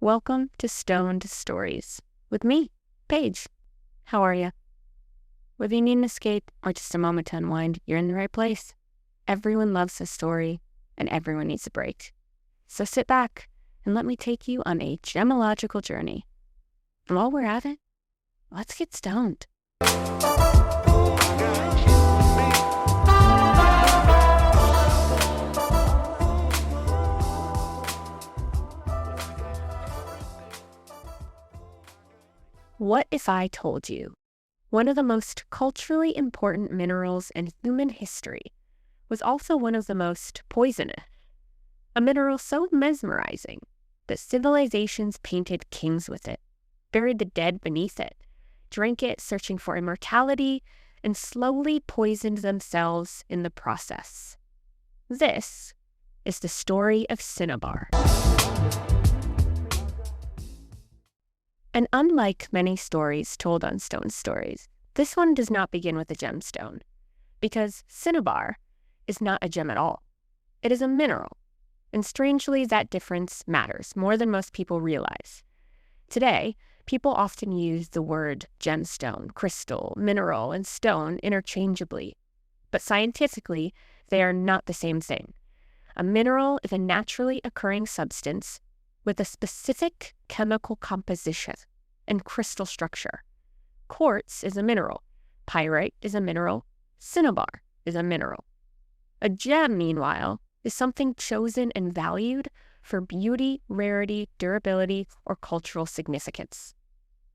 Welcome to Stoned Stories with me, Paige. How are you? Whether you need an escape or just a moment to unwind, you're in the right place. Everyone loves a story, and everyone needs a break. So sit back and let me take you on a gemological journey. And while we're at it, let's get stoned. What if I told you one of the most culturally important minerals in human history was also one of the most poisonous? A mineral so mesmerizing that civilizations painted kings with it, buried the dead beneath it, drank it searching for immortality, and slowly poisoned themselves in the process. This is the story of Cinnabar. And unlike many stories told on Stone Stories, this one does not begin with a gemstone, because cinnabar is not a gem at all. It is a mineral, and strangely that difference matters more than most people realize. Today, people often use the word gemstone, crystal, mineral, and stone interchangeably, but scientifically, they are not the same thing. A mineral is a naturally occurring substance with a specific chemical composition and crystal structure. Quartz is a mineral. Pyrite is a mineral. Cinnabar is a mineral. A gem, meanwhile, is something chosen and valued for beauty, rarity, durability, or cultural significance.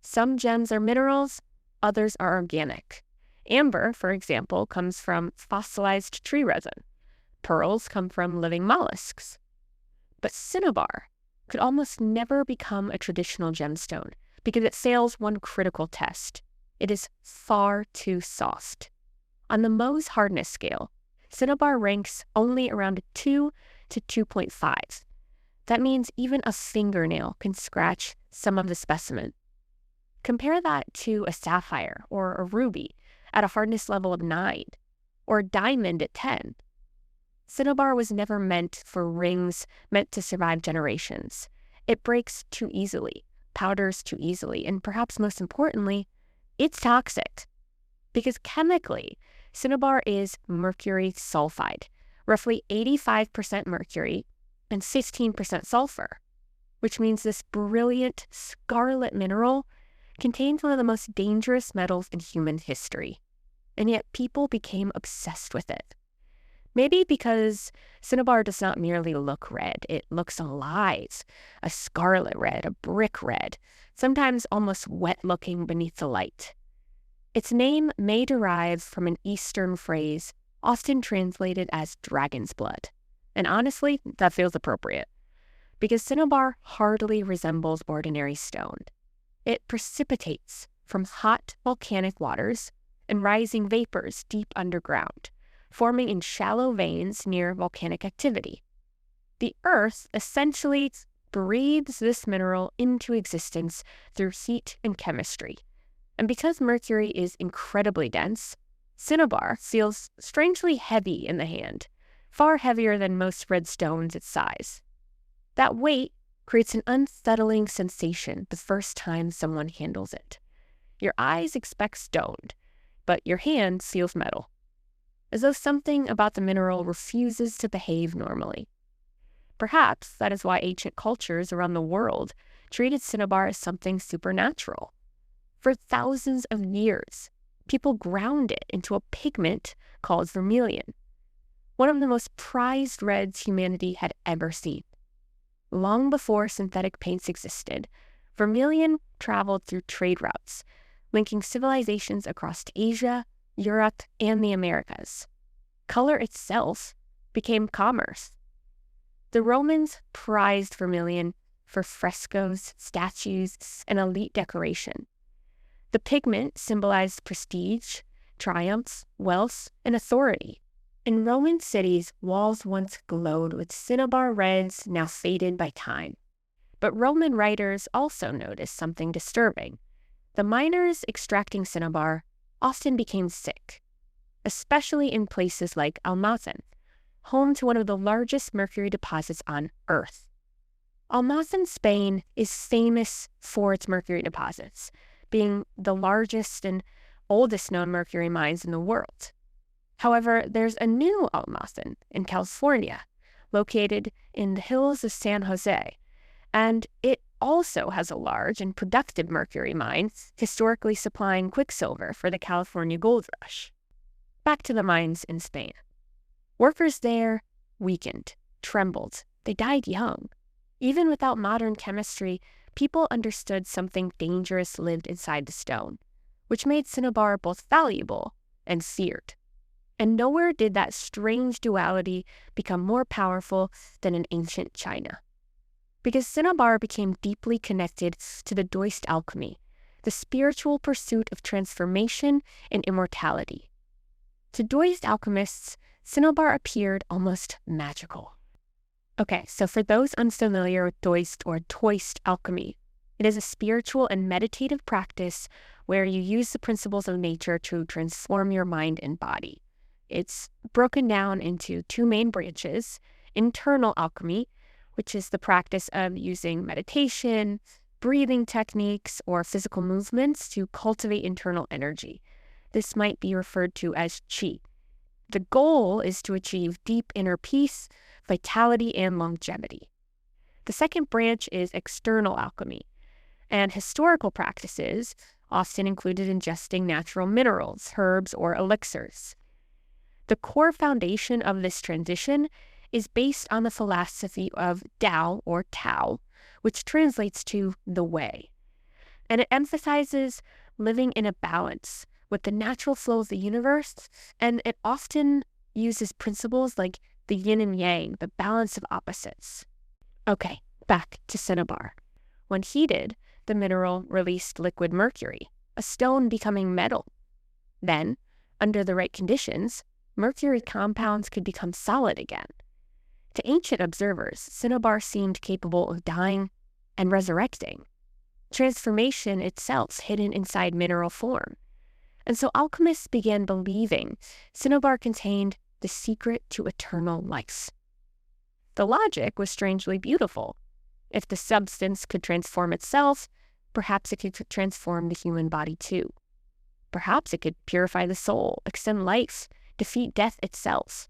Some gems are minerals, others are organic. Amber, for example, comes from fossilized tree resin. Pearls come from living mollusks. But cinnabar could almost never become a traditional gemstone because it fails one critical test. It is far too soft. On the Mohs hardness scale, cinnabar ranks only around 2 to 2.5. That means even a fingernail can scratch some of the specimen. Compare that to a sapphire or a ruby at a hardness level of 9, or a diamond at 10. Cinnabar was never meant for rings meant to survive generations. It breaks too easily, powders too easily, and perhaps most importantly, it's toxic. Because chemically, cinnabar is mercury sulfide, roughly 85% mercury and 15% sulfur, which means this brilliant scarlet mineral contains one of the most dangerous metals in human history. And yet people became obsessed with it. Maybe because cinnabar does not merely look red, it looks alive. A scarlet red, a brick red, sometimes almost wet-looking beneath the light. Its name may derive from an Eastern phrase, often translated as dragon's blood. And honestly, that feels appropriate, because cinnabar hardly resembles ordinary stone. It precipitates from hot volcanic waters and rising vapors deep underground, forming in shallow veins near volcanic activity. The Earth essentially breathes this mineral into existence through heat and chemistry. And because mercury is incredibly dense, cinnabar feels strangely heavy in the hand, far heavier than most red stones its size. That weight creates an unsettling sensation the first time someone handles it. Your eyes expect stoned, but your hand feels metal, as though something about the mineral refuses to behave normally. Perhaps that is why ancient cultures around the world treated cinnabar as something supernatural. For thousands of years, people ground it into a pigment called vermilion, one of the most prized reds humanity had ever seen. Long before synthetic paints existed, vermilion traveled through trade routes, linking civilizations across Asia, Europe, and the Americas. Color itself became commerce. The Romans prized vermilion for frescoes, statues, and elite decoration. The pigment symbolized prestige, triumph, wealth, and authority. In Roman cities, walls once glowed with cinnabar reds now faded by time. But Roman writers also noticed something disturbing. The miners extracting cinnabar often became sick, especially in places like Almaden, home to one of the largest mercury deposits on Earth. Almaz in Spain is famous for its mercury deposits, being the largest and oldest known mercury mines in the world. However, there's a new Almaz in California, located in the hills of San Jose, and it also has a large and productive mercury mine, historically supplying quicksilver for the California gold rush. Back to the mines in Spain. Workers there weakened, trembled, they died young. Even without modern chemistry, people understood something dangerous lived inside the stone, which made cinnabar both valuable and feared. And nowhere did that strange duality become more powerful than in ancient China. Because cinnabar became deeply connected to the Daoist alchemy, the spiritual pursuit of transformation and immortality. To Daoist alchemists, cinnabar appeared almost magical. Okay, so for those unfamiliar with Daoist or Daoist alchemy, it is a spiritual and meditative practice where you use the principles of nature to transform your mind and body. It's broken down into two main branches: internal alchemy, which is the practice of using meditation, breathing techniques, or physical movements to cultivate internal energy. This might be referred to as qi. The goal is to achieve deep inner peace, vitality, and longevity. The second branch is external alchemy, and historical practices often included ingesting natural minerals, herbs, or elixirs. The core foundation of this transition is based on the philosophy of Dao or Tao, which translates to the way. And it emphasizes living in a balance with the natural flow of the universe, and it often uses principles like the yin and yang, the balance of opposites. Okay, back to cinnabar. When heated, the mineral released liquid mercury, a stone becoming metal. Then, under the right conditions, mercury compounds could become solid again. To ancient observers, cinnabar seemed capable of dying and resurrecting, transformation itself hidden inside mineral form. And so alchemists began believing cinnabar contained the secret to eternal life. The logic was strangely beautiful. If the substance could transform itself, perhaps it could transform the human body too. Perhaps it could purify the soul, extend life, defeat death itself.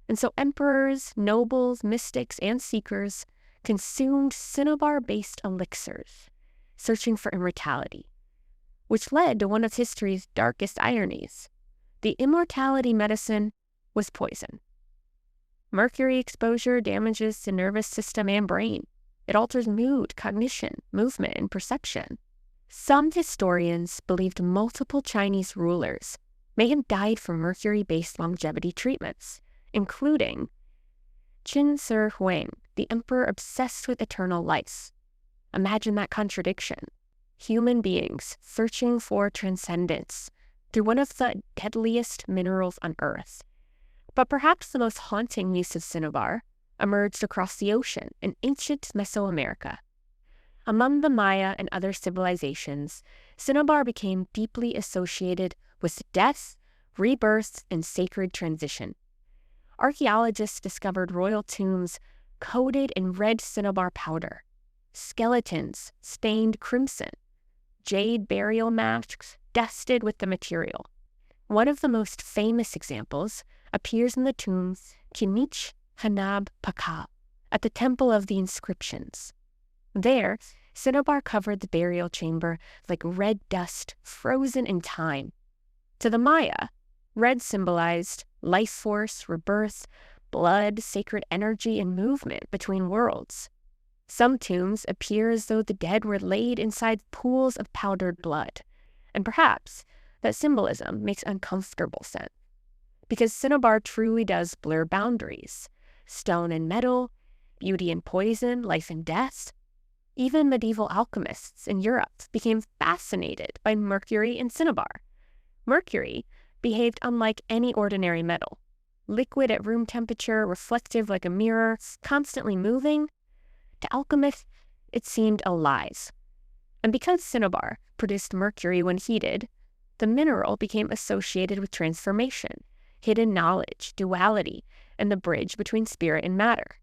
And so emperors, nobles, mystics, and seekers consumed cinnabar-based elixirs, searching for immortality, which led to one of history's darkest ironies. The immortality medicine was poison. Mercury exposure damages the nervous system and brain. It alters mood, cognition, movement, and perception. Some historians believed multiple Chinese rulers may have died from mercury-based longevity treatments, including Qin Shi Huang, the emperor obsessed with eternal life. Imagine that contradiction. Human beings searching for transcendence through one of the deadliest minerals on Earth. But perhaps the most haunting use of cinnabar emerged across the ocean in ancient Mesoamerica. Among the Maya and other civilizations, cinnabar became deeply associated with death, rebirth, and sacred transition. Archaeologists discovered royal tombs coated in red cinnabar powder, skeletons stained crimson, jade burial masks dusted with the material. One of the most famous examples appears in the tomb Kinich Hanab Paka at the Temple of the Inscriptions. There, cinnabar covered the burial chamber like red dust frozen in time. To the Maya, red symbolized life force, rebirth, blood, sacred energy, and movement between worlds. Some tombs appear as though the dead were laid inside pools of powdered blood, and perhaps that symbolism makes uncomfortable sense, because cinnabar truly does blur boundaries: stone and metal, beauty and poison, life and death. Even medieval alchemists in Europe became fascinated by mercury and cinnabar. Mercury behaved unlike any ordinary metal. Liquid at room temperature, reflective like a mirror, constantly moving. To alchemists, it seemed alive. And because cinnabar produced mercury when heated, the mineral became associated with transformation, hidden knowledge, duality, and the bridge between spirit and matter.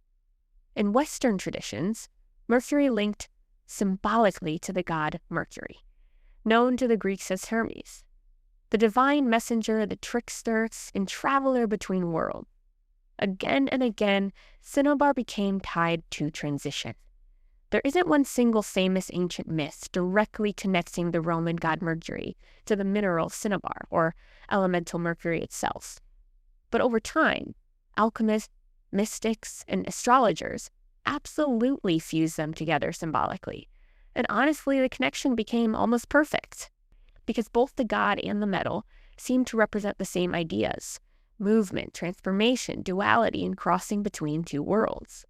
In Western traditions, Mercury linked symbolically to the god Mercury, known to the Greeks as Hermes, the divine messenger, the trickster, and traveler between worlds. Again and again, Cinnabar became tied to transition. There isn't one single famous ancient myth directly connecting the Roman god Mercury to the mineral cinnabar or elemental mercury itself. But over time, alchemists, mystics, and astrologers absolutely fused them together symbolically. And honestly, the connection became almost perfect, because both the god and the metal seemed to represent the same ideas: movement, transformation, duality, and crossing between two worlds.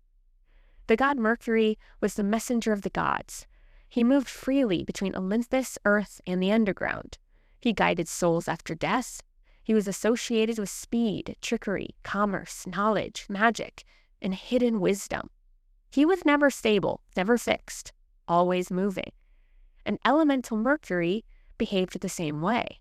The god Mercury was the messenger of the gods. He moved freely between Olympus, Earth, and the underground. He guided souls after death. He was associated with speed, trickery, commerce, knowledge, magic, and hidden wisdom. He was never stable, never fixed, always moving. And elemental Mercury behaved the same way.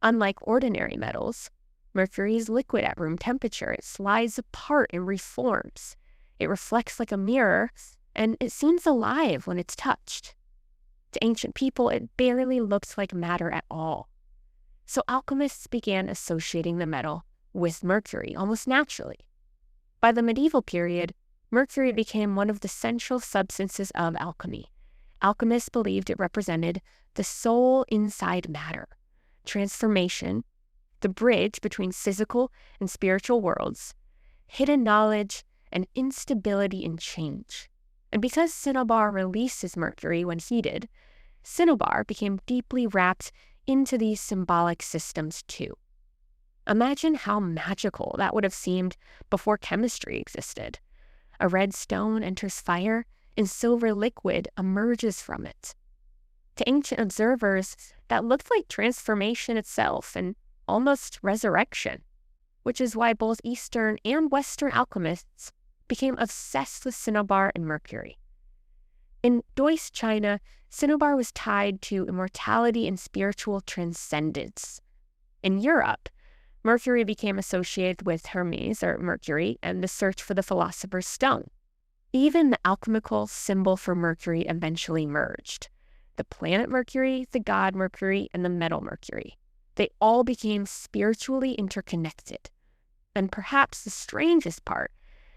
Unlike ordinary metals, Mercury is liquid at room temperature. It slides apart and reforms. It reflects like a mirror, and it seems alive when it's touched. To ancient people, it barely looked like matter at all. So alchemists began associating the metal with Mercury almost naturally. By the medieval period, Mercury became one of the central substances of alchemy. Alchemists believed it represented the soul inside matter, transformation, the bridge between physical and spiritual worlds, hidden knowledge, and instability in change. And because Cinnabar releases mercury when heated, Cinnabar became deeply wrapped into these symbolic systems too. Imagine how magical that would have seemed before chemistry existed. A red stone enters fire, and silver liquid emerges from it. To ancient observers, that looked like transformation itself and almost resurrection, which is why both Eastern and Western alchemists became obsessed with Cinnabar and mercury. In Daoist China, Cinnabar was tied to immortality and spiritual transcendence. In Europe, mercury became associated with Hermes, or Mercury, and the search for the philosopher's stone. Even the alchemical symbol for mercury eventually merged. The planet Mercury, the god Mercury, and the metal Mercury. They all became spiritually interconnected. And perhaps the strangest part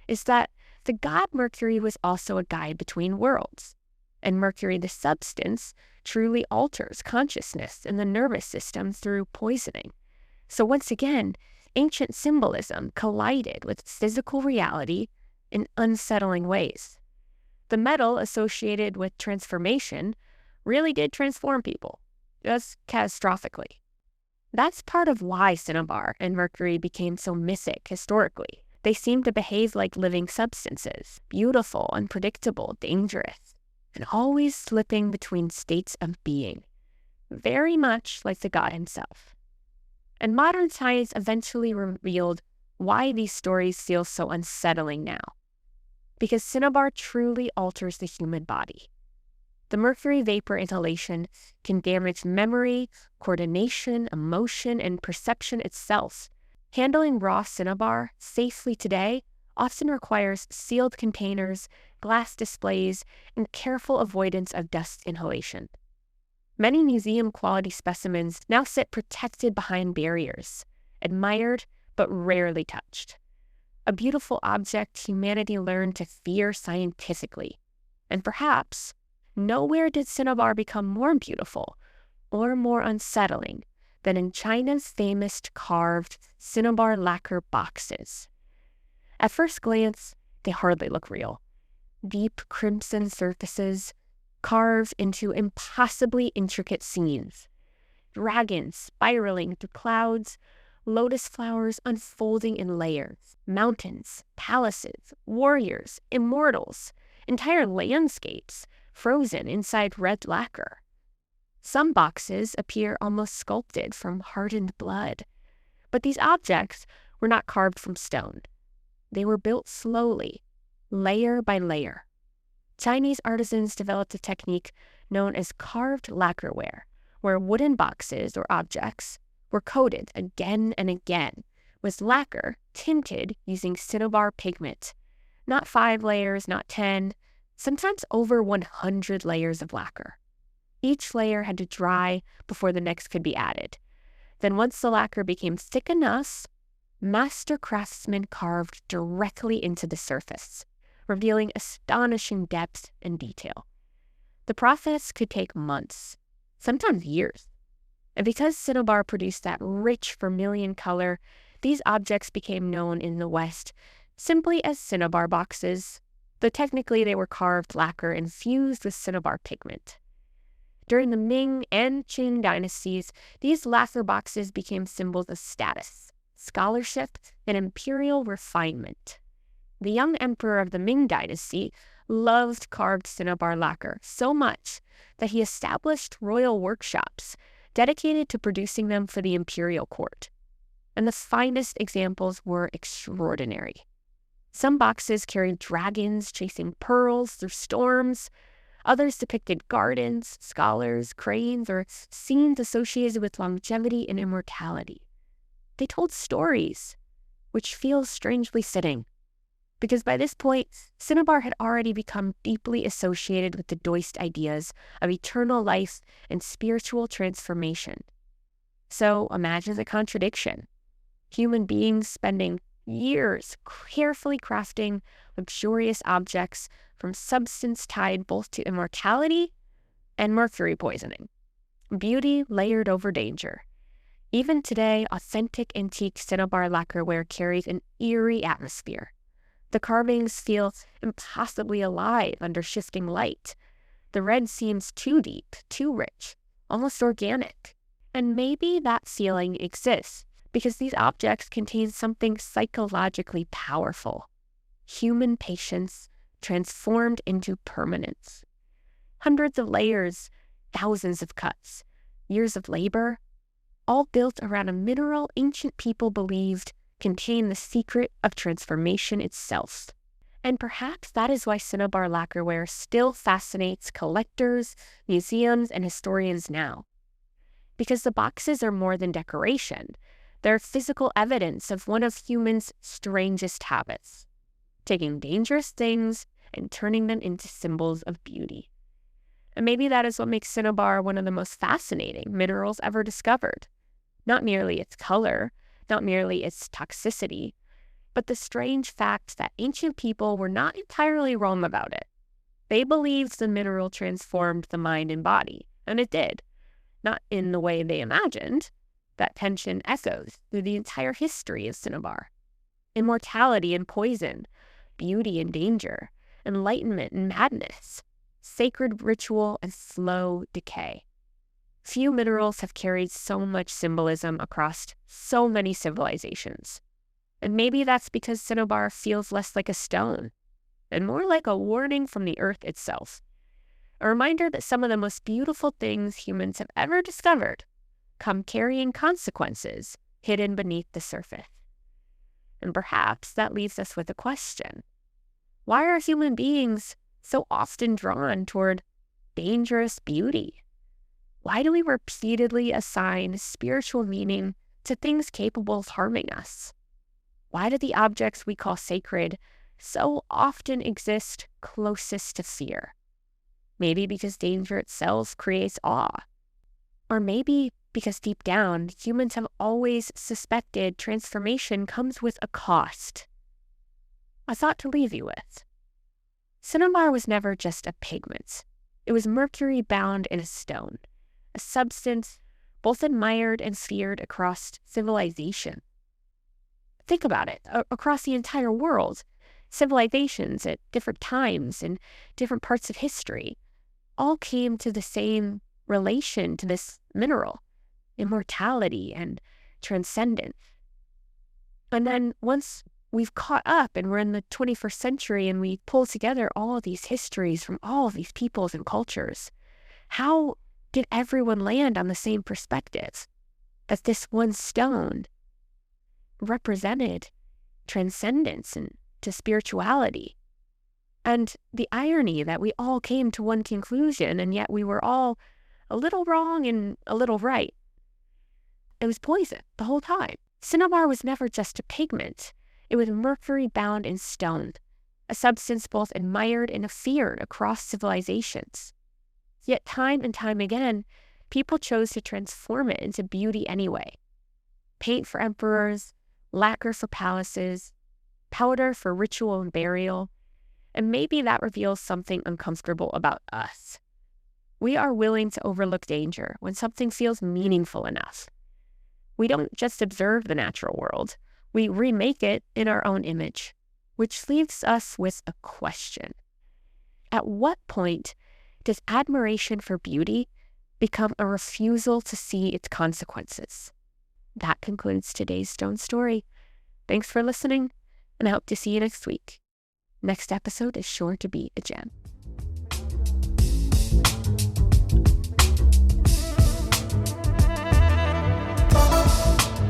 is that the god Mercury was also a guide between worlds. And Mercury, the substance, truly alters consciousness and the nervous system through poisoning. So once again, ancient symbolism collided with physical reality in unsettling ways. The metal associated with transformation really did transform people, just catastrophically. That's part of why Cinnabar and Mercury became so mythic historically. They seem to behave like living substances, beautiful, unpredictable, dangerous, and always slipping between states of being, very much like the god himself. And modern science eventually revealed why these stories feel so unsettling now. Because Cinnabar truly alters the human body. The mercury vapor inhalation can damage memory, coordination, emotion, and perception itself. Handling raw Cinnabar safely today often requires sealed containers, glass displays, and careful avoidance of dust inhalation. Many museum-quality specimens now sit protected behind barriers, admired but rarely touched. A beautiful object humanity learned to fear scientifically. And perhaps, nowhere did Cinnabar become more beautiful or more unsettling than in China's famous carved Cinnabar lacquer boxes. At first glance, they hardly look real. Deep crimson surfaces carved into impossibly intricate scenes. Dragons spiraling through clouds, lotus flowers unfolding in layers, mountains, palaces, warriors, immortals, entire landscapes frozen inside red lacquer. Some boxes appear almost sculpted from hardened blood, but these objects were not carved from stone. They were built slowly, layer by layer. Chinese artisans developed a technique known as carved lacquerware, where wooden boxes or objects were coated again and again with lacquer tinted using cinnabar pigment. Not 5 layers, not 10, sometimes over 100 layers of lacquer. Each layer had to dry before the next could be added. Then once the lacquer became thick enough, master craftsmen carved directly into the surface, revealing astonishing depth and detail. The process could take months, sometimes years. And because cinnabar produced that rich vermilion color, these objects became known in the West simply as cinnabar boxes, though technically they were carved lacquer infused with cinnabar pigment. During the Ming and Qing dynasties, these lacquer boxes became symbols of status, scholarship, and imperial refinement. The young emperor of the Ming dynasty loved carved cinnabar lacquer so much that he established royal workshops dedicated to producing them for the imperial court. And the finest examples were extraordinary. Some boxes carried dragons chasing pearls through storms. Others depicted gardens, scholars, cranes, or scenes associated with longevity and immortality. They told stories, which feels strangely fitting, because by this point, cinnabar had already become deeply associated with the Daoist ideas of eternal life and spiritual transformation. So imagine the contradiction. Human beings spending years carefully crafting luxurious objects from substance tied both to immortality and mercury poisoning. Beauty layered over danger. Even today, authentic antique cinnabar lacquerware carries an eerie atmosphere. The carvings feel impossibly alive under shifting light. The red seems too deep, too rich, almost organic. And maybe that feeling exists because these objects contain something psychologically powerful. Human patience transformed into permanence. Hundreds of layers, thousands of cuts, years of labor, all built around a mineral ancient people believed contained the secret of transformation itself. And perhaps that is why cinnabar lacquerware still fascinates collectors, museums, and historians now. Because the boxes are more than decoration. They're physical evidence of one of humans' strangest habits, taking dangerous things and turning them into symbols of beauty. And maybe that is what makes cinnabar one of the most fascinating minerals ever discovered. Not merely its color, not merely its toxicity, but the strange fact that ancient people were not entirely wrong about it. They believed the mineral transformed the mind and body, and it did. Not in the way they imagined. That tension echoes through the entire history of cinnabar. Immortality and poison, beauty and danger, enlightenment and madness, sacred ritual and slow decay. Few minerals have carried so much symbolism across so many civilizations. And maybe that's because cinnabar feels less like a stone and more like a warning from the earth itself. A reminder that some of the most beautiful things humans have ever discovered come carrying consequences hidden beneath the surface. And perhaps that leaves us with a question. Why are human beings so often drawn toward dangerous beauty? Why do we repeatedly assign spiritual meaning to things capable of harming us? Why do the objects we call sacred so often exist closest to fear? Maybe because danger itself creates awe. Or maybe because deep down, humans have always suspected transformation comes with a cost. A thought to leave you with. Cinnabar was never just a pigment. It was mercury bound in a stone, a substance both admired and feared across civilization. Think about it. Across the entire world, civilizations at different times in different parts of history all came to the same relation to this mineral, immortality and transcendence. And then once we've caught up and we're in the 21st century and we pull together all of these histories from all of these peoples and cultures, how did everyone land on the same perspective? That this one stone represented transcendence and to spirituality. And the irony that we all came to one conclusion and yet we were all a little wrong and a little right. It was poison the whole time. Cinnabar was never just a pigment. It was mercury bound in stone, a substance both admired and feared across civilizations. Yet time and time again, people chose to transform it into beauty anyway. Paint for emperors, lacquer for palaces, powder for ritual and burial, and maybe that reveals something uncomfortable about us. We are willing to overlook danger when something feels meaningful enough. We don't just observe the natural world, we remake it in our own image, which leaves us with a question. At what point does admiration for beauty become a refusal to see its consequences? That concludes today's stone story. Thanks for listening, and I hope to see you next week. Next episode is sure to be a gem.